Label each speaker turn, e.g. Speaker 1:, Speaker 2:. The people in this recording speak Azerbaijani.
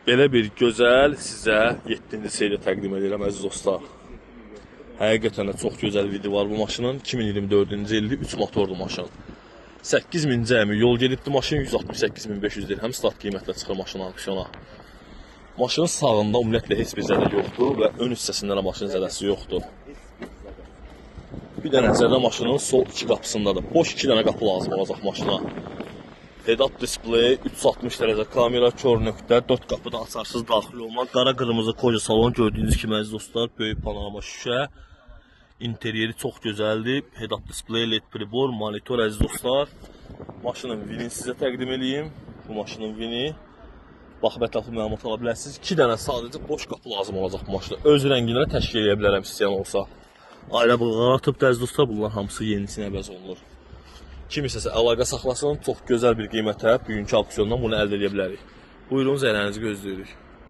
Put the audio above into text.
Speaker 1: Belə bir gözəl sizə 7-ci seriya təqdim edirəm əziz dostlar. Həqiqətən də çox gözəl video var bu maşının. 2024-cü illi 3 motorlu maşın. 8000 cəmi yol gedibdi maşın, 168.500 dirhəm start qiymətlə çıxır maşın auksyona. Maşının sağında ümumiyyətlə heç bir zədə yoxdur və ön hissəsində də maşının zədəsi yoxdur. Bir dənə zədə maşının sol iki qapısındadır. Boş 2 dənə qapı lazım olacaq maşına. Head-up display, 360 dərəcə kamera, kör nöqtə, 4 qapıda açarsız daxil olmaq, qara qırmızı koca salon gördüyünüz kimi əziz dostlar, böyük panorama şüşə, interyeri çox gözəldir, head-up display, LED pribor, monitor əziz dostlar. Maşının vinini sizə təqdim edeyim, bu maşının vini. Baxıb ətraflı məlumat ala bilərsiniz. 2 dənə sadəcə boş qapı lazım olacaq bu maşına. Öz rənginə təşkil edə bilərəm istəyən olsa. Ayrı bığlar atıb əziz dostlar, bunlar hamısı yenisinə əvəz olunur. Kim istəsə əlaqə saxlasın, çox gözəl bir qiymətə bugünkü auksyondan bunu əldə edə bilərik. Buyurun, zəylərinizi gözləyirik.